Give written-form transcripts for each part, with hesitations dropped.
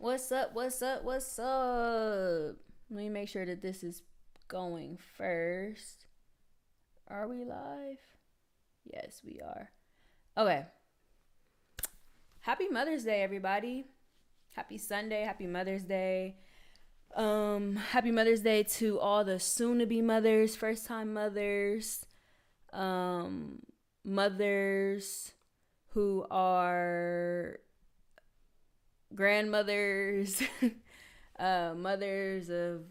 What's up? What's up? What's up? Let me make sure that this is going first. Are we live? Yes, we are. Okay. Happy Mother's Day, everybody. Happy Sunday. Happy Mother's Day. Happy Mother's Day to all the soon-to-be mothers, first-time mothers, um, mothers who are grandmothers, mothers of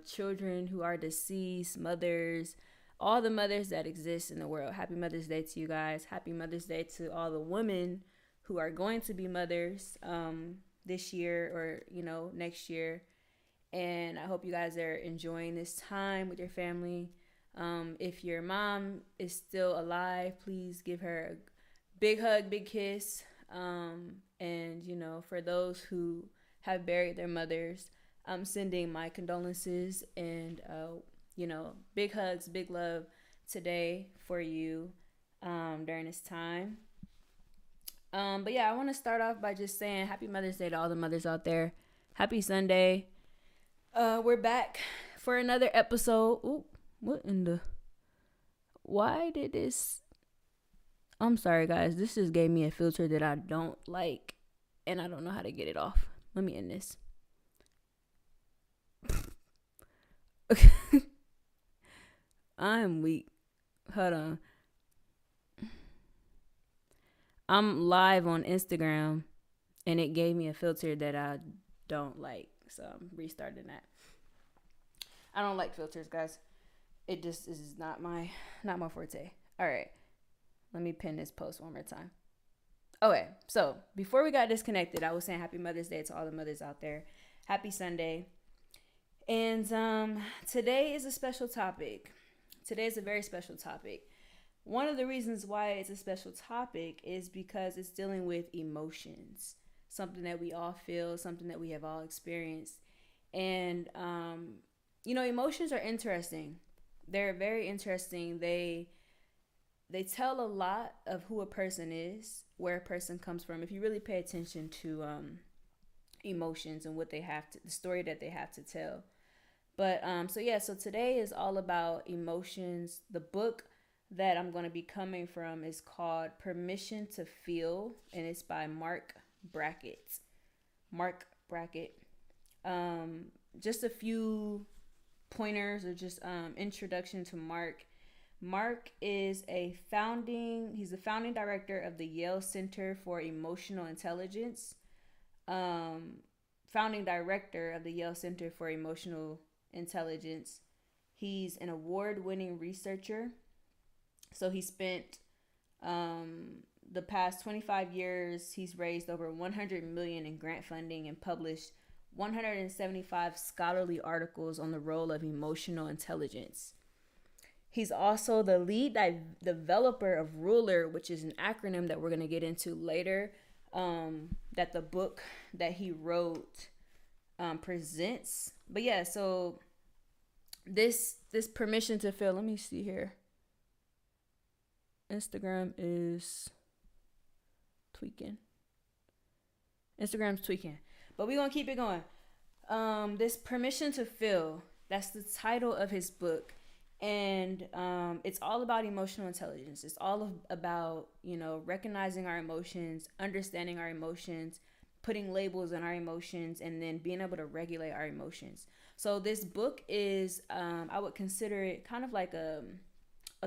children who are deceased, mothers, all the mothers that exist in the world. Happy Mother's Day to you guys. Happy Mother's Day to all the women who are going to be mothers this year or, next year. And I hope you guys are enjoying this time with your family. If your mom is still alive, please give her a big hug, big kiss. And, for those who have buried their mothers, I'm sending my condolences and, big hugs, big love today for you during this time. But yeah, I want to start off by just saying Happy Mother's Day to all the mothers out there. Happy Sunday. We're back for another episode. Ooh, what in the... Why did this... I'm sorry, guys. This just gave me a filter that I don't like, and I don't know how to get it off. Let me end this. I'm weak. Hold on. I'm live on Instagram, and it gave me a filter that I don't like, so I'm restarting that. I don't like filters, guys. It just is not my forte. All right. Let me pin this post one more time. Okay, so before we got disconnected, I was saying Happy Mother's Day to all the mothers out there. Happy Sunday. And today is a special topic. Today is a very special topic. One of the reasons why it's a special topic is because it's dealing with emotions. Something that we all feel, something that we have all experienced. And, emotions are interesting. They're very interesting. They tell a lot of who a person is, where a person comes from. If you really pay attention to emotions and what they have to, the story that they have to tell. But so today is all about emotions. The book that I'm going to be coming from is called Permission to Feel, and it's by Mark Brackett. Just a few pointers or just introduction to Mark. Mark is he's the founding director of the Yale Center for Emotional Intelligence. Founding director of the Yale Center for Emotional Intelligence. He's an award-winning researcher. So he spent the past 25 years, he's raised over $100 million in grant funding and published 175 scholarly articles on the role of emotional intelligence. He's also the lead developer of Ruler, which is an acronym that we're going to get into later, that the book that he wrote presents. But yeah, so this Permission to Feel, let me see here. Instagram's tweaking. But we're going to keep it going. This Permission to Feel, that's the title of his book. And it's all about emotional intelligence. It's all about, recognizing our emotions, understanding our emotions, putting labels on our emotions, and then being able to regulate our emotions. So this book is, I would consider it kind of like a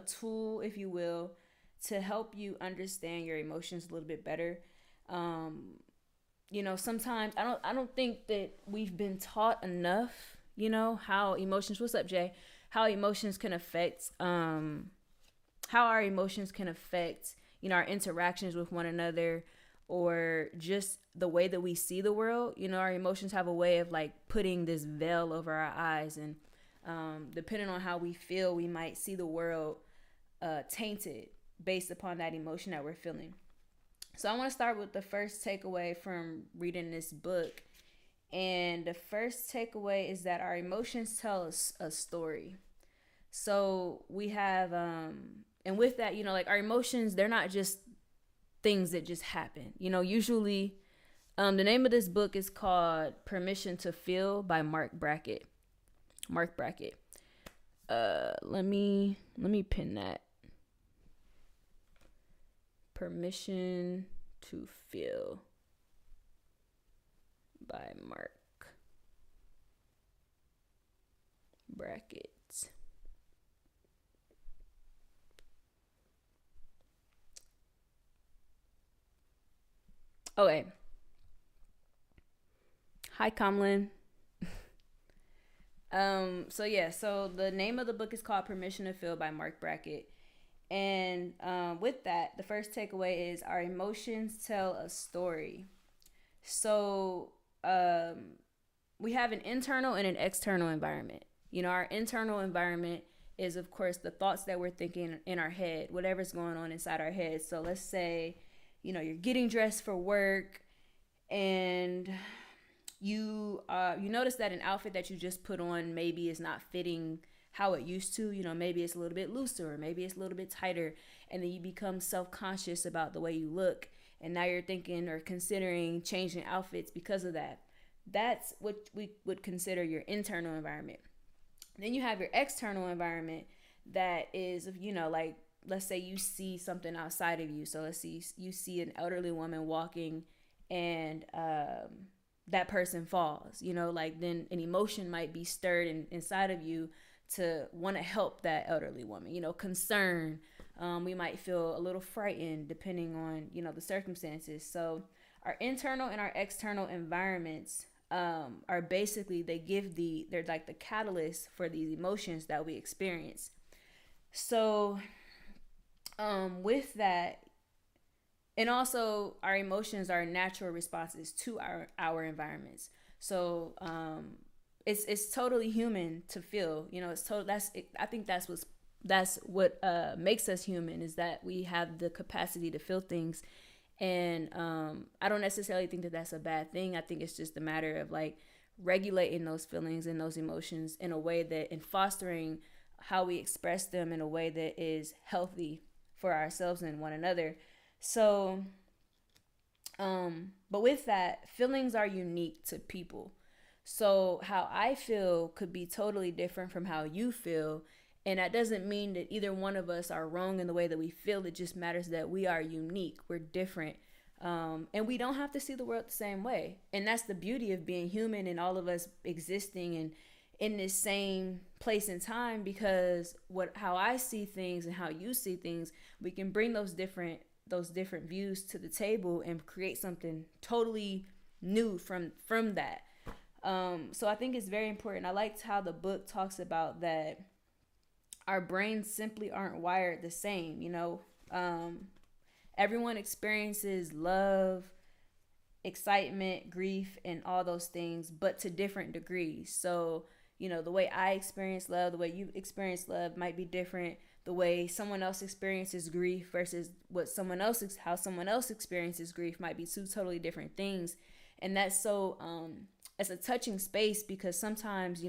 tool, if you will, to help you understand your emotions a little bit better. Sometimes I don't think that we've been taught enough, how emotions, what's up, Jay? How emotions can affect, our interactions with one another, or just the way that we see the world. Our emotions have a way of like putting this veil over our eyes, and depending on how we feel, we might see the world tainted based upon that emotion that we're feeling. So I want to start with the first takeaway from reading this book. And the first takeaway is that our emotions tell us a story. So we have, and with that, our emotions, they're not just things that just happen. Usually The name of this book is called Permission to Feel by Mark Brackett. Mark Brackett. Let me pin that. Permission to Feel by Mark Brackett. Okay. Hi, Kamlin. So the name of the book is called Permission to Feel by Mark Brackett. And with that, the first takeaway is our emotions tell a story. So we have an internal and an external environment. Our internal environment is, of course, the thoughts that we're thinking in our head, whatever's going on inside our head. So let's say, you're getting dressed for work, and you notice that an outfit that you just put on maybe is not fitting how it used to. Maybe it's a little bit looser, or maybe it's a little bit tighter, and then you become self-conscious about the way you look, and now you're thinking or considering changing outfits because of that. That's what we would consider your internal environment. Then you have your external environment that is, like, let's say you see something outside of you. So let's see you see an elderly woman walking, and that person falls, like, then an emotion might be stirred inside of you to want to help that elderly woman, concern. We might feel a little frightened depending on, the circumstances. So our internal and our external environments are basically, they're like the catalyst for these emotions that we experience. So with that, and also our emotions are natural responses to our environments. So it's totally human to feel. It's total. I think that's what makes us human, is that we have the capacity to feel things. And I don't necessarily think that that's a bad thing. I think it's just a matter of, like, regulating those feelings and those emotions in a way that, and fostering how we express them in a way that is healthy for ourselves and one another. So, but with that, feelings are unique to people. So how I feel could be totally different from how you feel. And that doesn't mean that either one of us are wrong in the way that we feel. It just matters that we are unique. We're different. And we don't have to see the world the same way. And that's the beauty of being human, and all of us existing and in this same place and time, because how I see things and how you see things, we can bring those different views to the table and create something totally new from that. So I think it's very important. I liked how the book talks about that our brains simply aren't wired the same. Everyone experiences love, excitement, grief, and all those things, but to different degrees. So, the way I experience love, the way you experience love might be different. The way someone else experiences grief versus how someone else experiences grief might be two totally different things. And that's so, it's a touching space, because sometimes,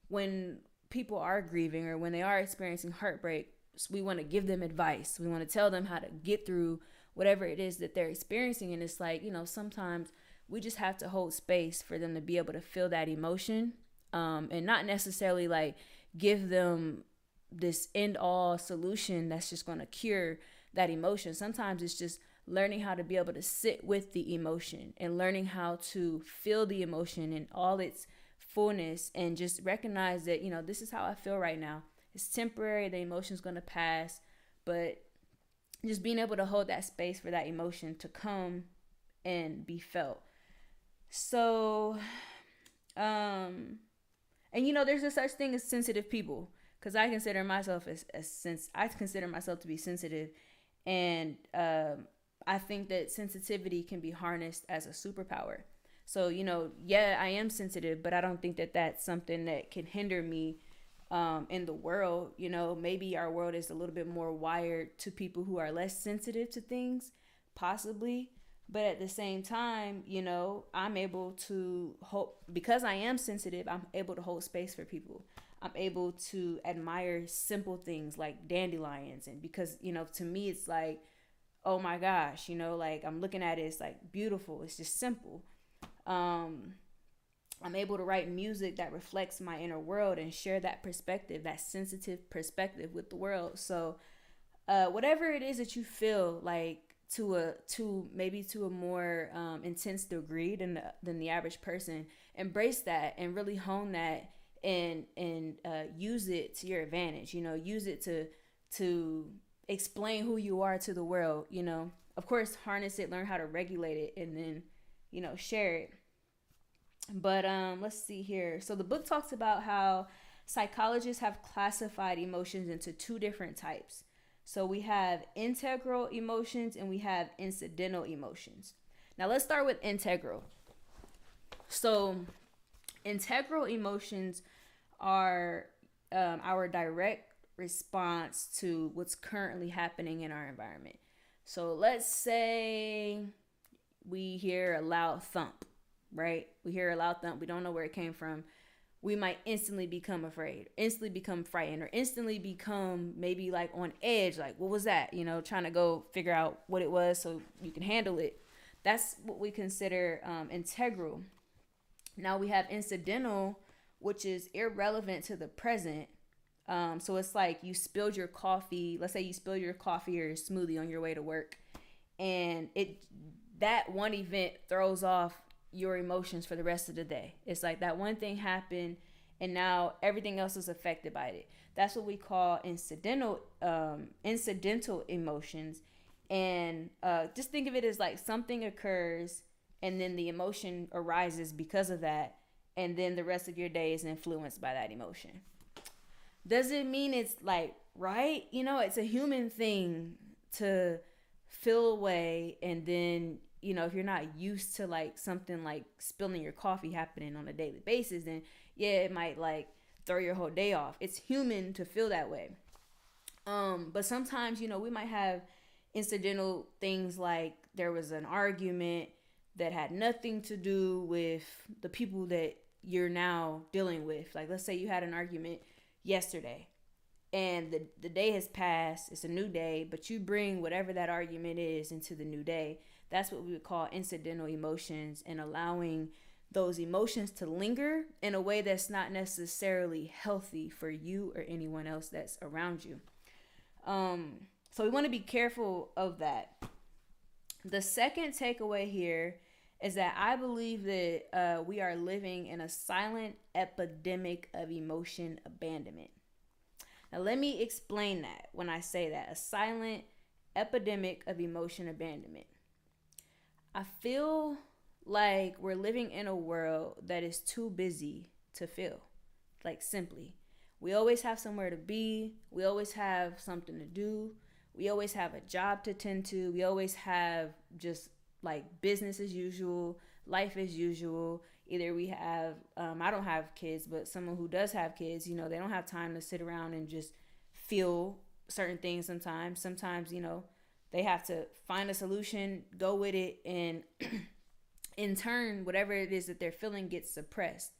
when people are grieving or when they are experiencing heartbreak, we want to give them advice. We want to tell them how to get through whatever it is that they're experiencing. And it's like, sometimes we just have to hold space for them to be able to feel that emotion, and not necessarily, like, give them this end all solution that's just going to cure that emotion. Sometimes it's just learning how to be able to sit with the emotion and learning how to feel the emotion in all its fullness, and just recognize that, this is how I feel right now. It's temporary. The emotion's going to pass, but just being able to hold that space for that emotion to come and be felt. So, and there's a such thing as sensitive people, because I consider myself I consider myself to be sensitive, and I think that sensitivity can be harnessed as a superpower. So, yeah, I am sensitive, but I don't think that that's something that can hinder me in the world. Maybe our world is a little bit more wired to people who are less sensitive to things, possibly. But at the same time, I'm able to hold, because I am sensitive, I'm able to hold space for people. I'm able to admire simple things like dandelions. And because, to me, it's like, oh my gosh, like I'm looking at it, it's like beautiful. It's just simple. Um, I'm able to write music that reflects my inner world and share that perspective, that sensitive perspective with the world. So, whatever it is that you feel like to a more intense degree than the average person, embrace that and really hone that and use it to your advantage. Use it to explain who you are to the world. Of course, harness it, learn how to regulate it, and then share it. But let's see here. So the book talks about how psychologists have classified emotions into two different types. So we have integral emotions and we have incidental emotions. Now let's start with integral. So integral emotions are our direct response to what's currently happening in our environment. So let's say we hear a loud thump, right? We hear a loud thump. We don't know where it came from. We might instantly become afraid, instantly become frightened, or instantly become maybe like on edge. Like, what was that? Trying to go figure out what it was so you can handle it. That's what we consider integral. Now we have incidental, which is irrelevant to the present. So it's like you spilled your coffee. Let's say you spill your coffee or your smoothie on your way to work, and that one event throws off your emotions for the rest of the day. It's like that one thing happened, and now everything else is affected by it. That's what we call incidental emotions. And just think of it as like something occurs, and then the emotion arises because of that, and then the rest of your day is influenced by that emotion. Doesn't mean it's like right. It's a human thing to feel away, and then if you're not used to like something like spilling your coffee happening on a daily basis, then yeah, it might like throw your whole day off. It's human to feel that way. But sometimes we might have incidental things, like there was an argument that had nothing to do with the people that you're now dealing with. Like, let's say you had an argument yesterday, and the day has passed. It's a new day, but you bring whatever that argument is into the new day. That's what we would call incidental emotions, and allowing those emotions to linger in a way that's not necessarily healthy for you or anyone else that's around you. So we want to be careful of that. The second takeaway here is that I believe that we are living in a silent epidemic of emotion abandonment. Now, let me explain that when I say that. A silent epidemic of emotion abandonment. I feel like we're living in a world that is too busy to feel. Like, simply. We always have somewhere to be. We always have something to do. We always have a job to tend to. We always have just like business as usual, life as usual. Either we have, I don't have kids, but someone who does have kids, they don't have time to sit around and just feel certain things sometimes. Sometimes, they have to find a solution, go with it, and in turn, whatever it is that they're feeling gets suppressed.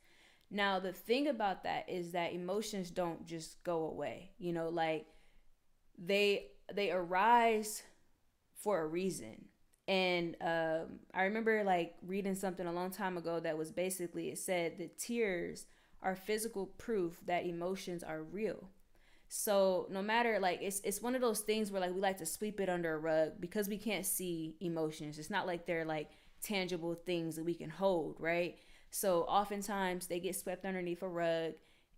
Now, the thing about that is that emotions don't just go away. Like they arise for a reason. And I remember like reading something a long time ago that was basically, it said that tears are physical proof that emotions are real. So no matter, like, it's one of those things where like we like to sweep it under a rug because we can't see emotions. It's not like they're like tangible things that we can hold, right? So oftentimes they get swept underneath a rug,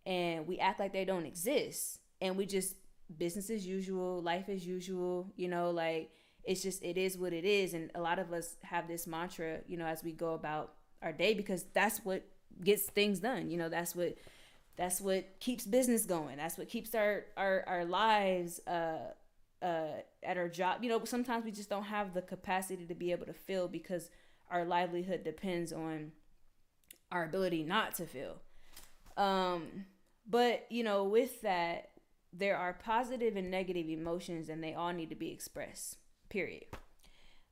and we act like they don't exist, and we just business as usual, life as usual, like it's just, it is what it is. And a lot of us have this mantra, as we go about our day, because that's what gets things done. That's what keeps business going. That's what keeps our lives at our job. Sometimes we just don't have the capacity to be able to feel because our livelihood depends on our ability not to feel. But with that, there are positive and negative emotions, and they all need to be expressed, period.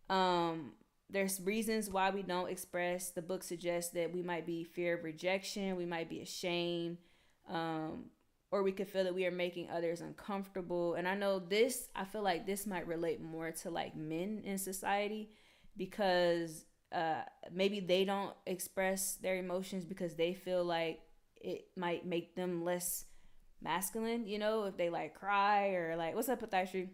There's reasons why we don't express. The book suggests that we might be fear of rejection, we might be ashamed, or we could feel that we are making others uncomfortable. And I feel like this might relate more to like men in society, because maybe they don't express their emotions because they feel like it might make them less masculine, if they like cry or like, what's up, Pathistry?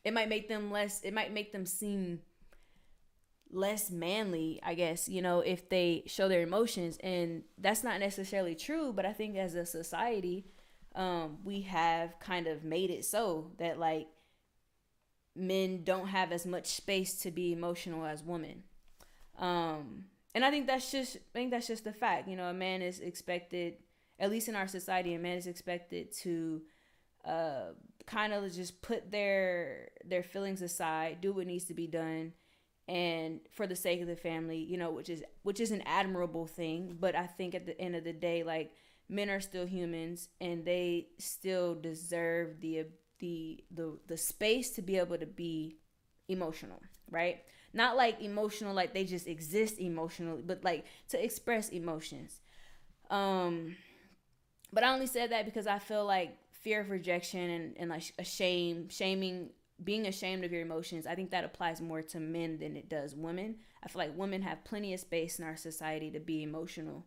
It might make them seem less manly, I guess, if they show their emotions. And that's not necessarily true, but I think as a society, we have kind of made it so that like men don't have as much space to be emotional as women. And I think that's just the fact. A man is expected, at least in our society, a man is expected to kind of just put their feelings aside, do what needs to be done, and for the sake of the family, which is an admirable thing. But I think at the end of the day, like, men are still humans, and they still deserve the space to be able to be emotional, right? Not like emotional, like they just exist emotionally, but like to express emotions. But I only said that because I feel like fear of rejection and like shaming, being ashamed of your emotions, I think that applies more to men than it does women. I feel like women have plenty of space in our society to be emotional.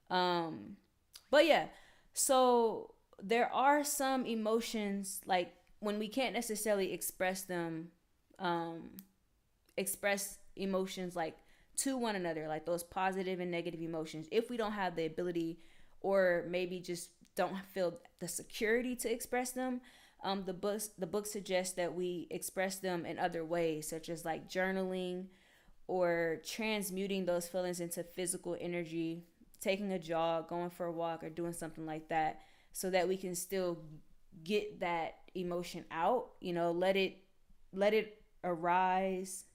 But yeah, so there are some emotions, like when we can't necessarily express them, express emotions like to one another, like those positive and negative emotions, if we don't have the ability, or maybe just don't feel the security to express them, the book suggests that we express them in other ways, such as like journaling or transmuting those feelings into physical energy, taking a jog, going for a walk, or doing something like that, so that we can still get that emotion out. Let it arise,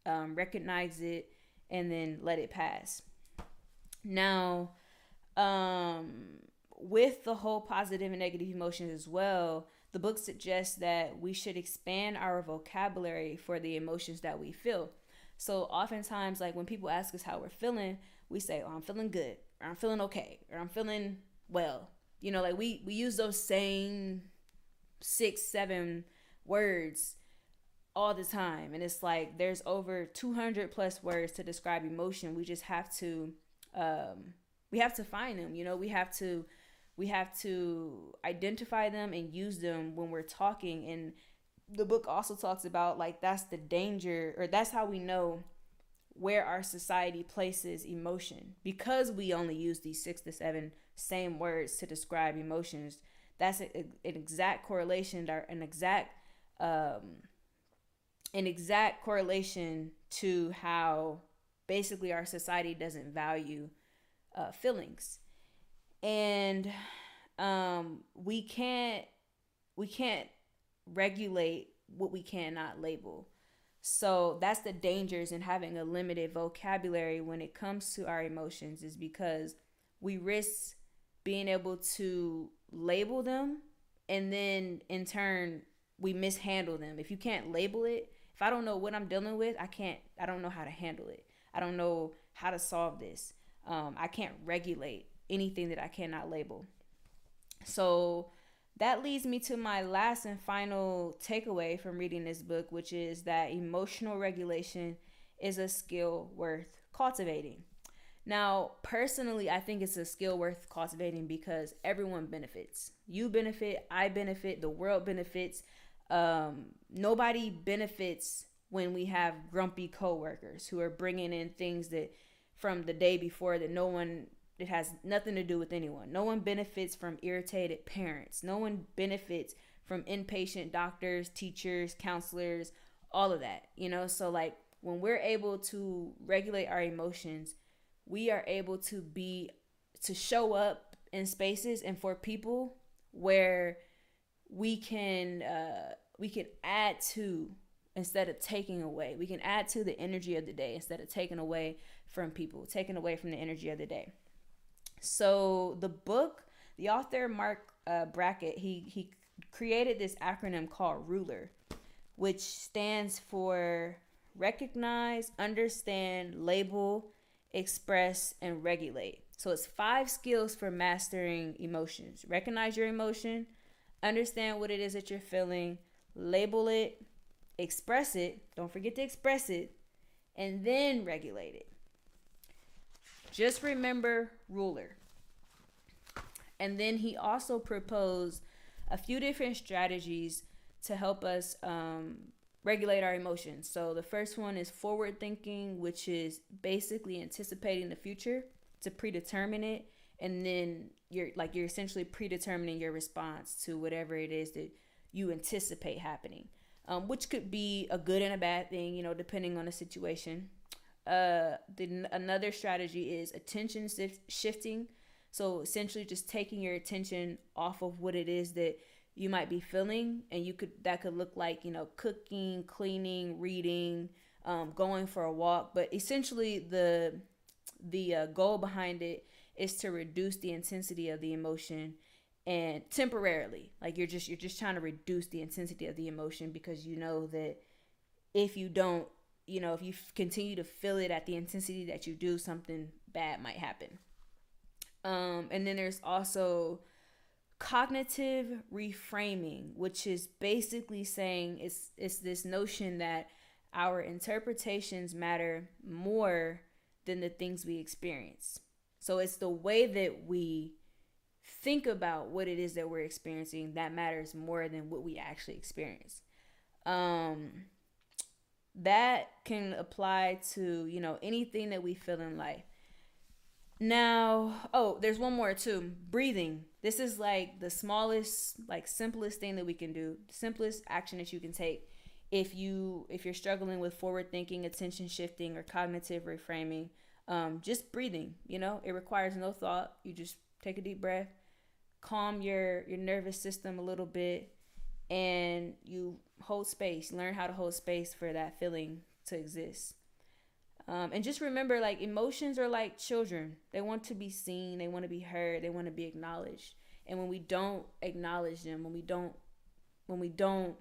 recognize it, and then let it pass. Now, with the whole positive and negative emotions as well, the book suggests that we should expand our vocabulary for the emotions that we feel. So oftentimes, like when people ask us how we're feeling, we say, "Oh, I'm feeling good," or "I'm feeling okay," or "I'm feeling well." Like we use those same 6-7 words all the time, and it's like there's over 200 plus words to describe emotion. We just have to find them. We have to identify them and use them when we're talking. And the book also talks about, like, that's the danger, or that's how we know where our society places emotion, because we only use these 6-7 same words to describe emotions. That's an exact correlation, or an exact correlation to how basically our society doesn't value feelings. And we can't regulate what we cannot label. So that's the dangers in having a limited vocabulary when it comes to our emotions, is because we risk being able to label them, and then in turn we mishandle them. If you can't label it, if I don't know what I'm dealing with, I don't know how to handle it. I don't know how to solve this. I can't regulate anything that I cannot label. So that leads me to my last and final takeaway from reading this book, which is that emotional regulation is a skill worth cultivating. Now, personally, I think it's a skill worth cultivating because everyone benefits. You benefit, I benefit, the world benefits. Nobody benefits when we have grumpy coworkers who are bringing in things that from the day before that it has nothing to do with anyone. No one benefits from irritated parents. No one benefits from impatient doctors, teachers, counselors, all of that. So like when we're able to regulate our emotions, we are able to show up in spaces and for people where we can add to instead of taking away. We can add to the energy of the day instead of taking away from people, taking away from the energy of the day. So the book, the author Mark Brackett, he created this acronym called RULER, which stands for recognize, understand, label, express, and regulate. So it's 5 skills for mastering emotions. Recognize your emotion, understand what it is that you're feeling, label it, express it. Don't forget to express it, and then regulate it. Just remember ruler. And then he also proposed a few different strategies to help us regulate our emotions. So the first one is forward thinking, which is basically anticipating the future to predetermine it, and then you're essentially predetermining your response to whatever it is that you anticipate happening, which could be a good and a bad thing, depending on the situation. Another strategy is attention shifting. So essentially just taking your attention off of what it is that you might be feeling, and that could look like, cooking, cleaning, reading, going for a walk. But essentially the goal behind it is to reduce the intensity of the emotion, and temporarily, like you're just trying to reduce the intensity of the emotion, because you know that if you don't, if you continue to feel it at the intensity that you do, something bad might happen. And then there's also cognitive reframing, which is basically saying it's this notion that our interpretations matter more than the things we experience. So it's the way that we think about what it is that we're experiencing that matters more than what we actually experience. That can apply to, anything that we feel in life. Now, there's one more too. Breathing. This is like the smallest, simplest thing that we can do. The simplest action that you can take if you're struggling with forward thinking, attention shifting, or cognitive reframing. Just breathing. It requires no thought. You just take a deep breath, calm your nervous system a little bit, and you hold space. Learn how to hold space for that feeling to exist. And just remember, emotions are like children. They want to be seen. They want to be heard. They want to be acknowledged. And when we don't acknowledge them, when we don't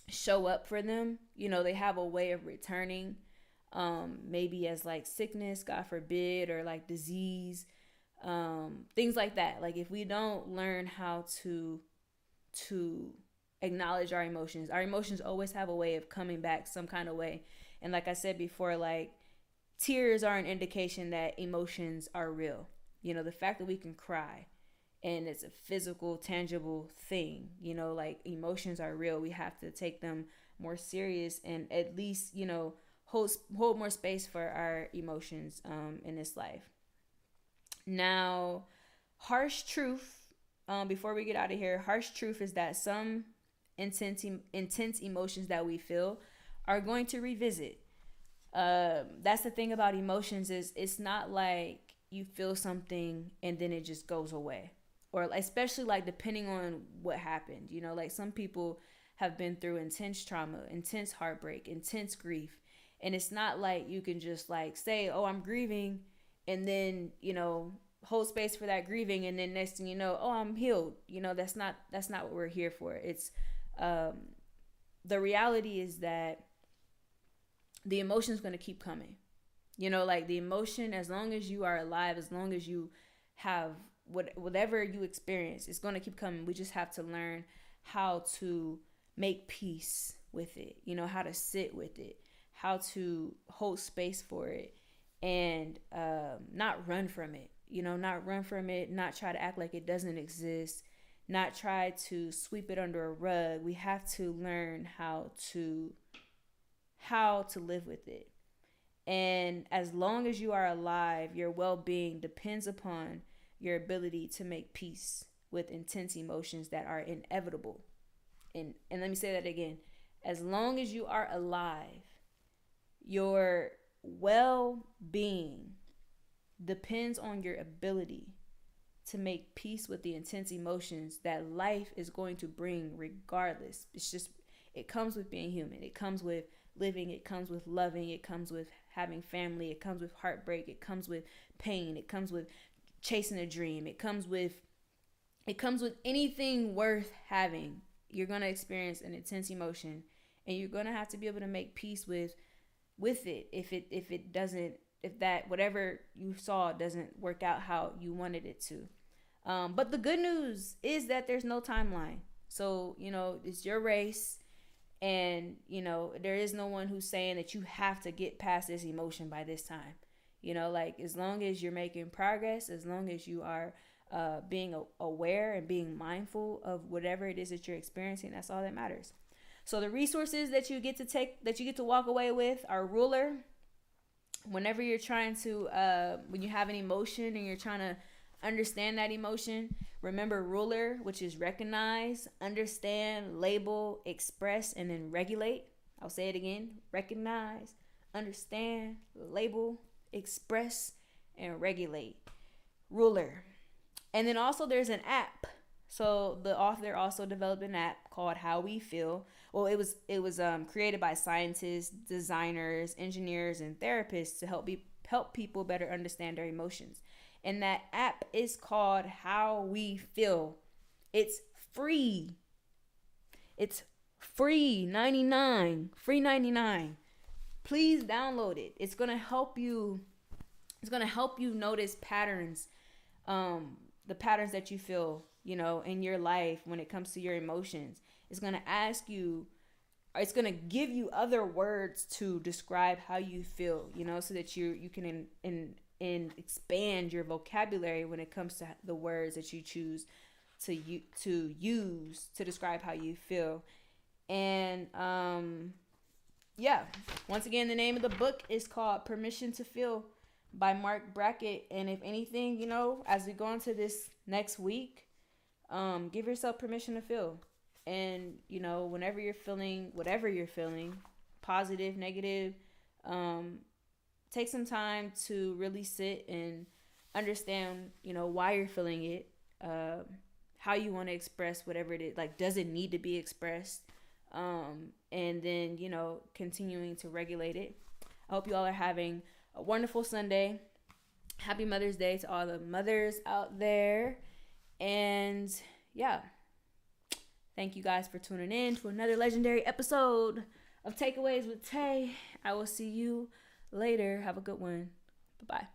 show up for them, they have a way of returning, maybe as sickness, God forbid, or disease, things like that. If we don't learn how to acknowledge our emotions always have a way of coming back some kind of way. And like I said before, tears are an indication that emotions are real. The fact that we can cry and it's a physical, tangible thing, emotions are real. We have to take them more serious, and at least, hold more space for our emotions in this life. Now, harsh truth, before we get out of here, harsh truth is that some intense emotions that we feel are going to revisit. That's the thing about emotions, is it's not like you feel something and then it just goes away, or especially depending on what happened. Some people have been through intense trauma, intense heartbreak, intense grief, and it's not like you can just say, oh, I'm grieving, and then hold space for that grieving, and then next thing you know, oh, I'm healed. That's not what we're here for. It's the reality is that the emotion is going to keep coming. The emotion, as long as you are alive, as long as you have whatever you experience, it's going to keep coming. We just have to learn how to make peace with it, how to sit with it, how to hold space for it, and not run from it, not try to act like it doesn't exist, not try to sweep it under a rug. We have to learn how to live with it. And as long as you are alive, your well-being depends upon your ability to make peace with intense emotions that are inevitable. And let me say that again. As long as you are alive, your well-being depends on your ability to make peace with the intense emotions that life is going to bring regardless. It comes with being human. It comes with living. It comes with loving. It comes with having family. It comes with heartbreak. It comes with pain. It comes with chasing a dream. It comes with anything worth having. You're going to experience an intense emotion, and you're going to have to be able to make peace with it if it doesn't if that whatever you saw doesn't work out how you wanted it to. But the good news is that there's no timeline. So, it's your race. And, there is no one who's saying that you have to get past this emotion by this time. Like, as long as you're making progress, as long as you are being aware and being mindful of whatever it is that you're experiencing, that's all that matters. So the resources that you get to walk away with are ruler. Whenever you're trying to, when you have an emotion and you're trying to understand that emotion, remember ruler, which is recognize, understand, label, express, and then regulate. I'll say it again: recognize, understand, label, express, and regulate. Ruler. And then also there's an app. So the author also developed an app called How We Feel. Well, it was created by scientists, designers, engineers, and therapists to help people better understand their emotions. And that app is called How We Feel. It's free. It's free, free 99. Please download it. It's gonna help you. It's gonna help you notice patterns, the patterns that you feel, in your life when it comes to your emotions. It's gonna ask you. It's gonna give you other words to describe how you feel, so that you can and expand your vocabulary when it comes to the words that you choose to use to describe how you feel. And once again, the name of the book is called Permission to Feel by Mark Brackett. And if anything, as we go into this next week, give yourself permission to feel. And whenever you're feeling whatever you're feeling, positive, negative, take some time to really sit and understand, why you're feeling it, how you want to express whatever it is. Like, does it need to be expressed? And then, continuing to regulate it. I hope you all are having a wonderful Sunday. Happy Mother's Day to all the mothers out there. And thank you guys for tuning in to another legendary episode of Takeaways with Tay. I will see you later. Have a good one. Bye-bye.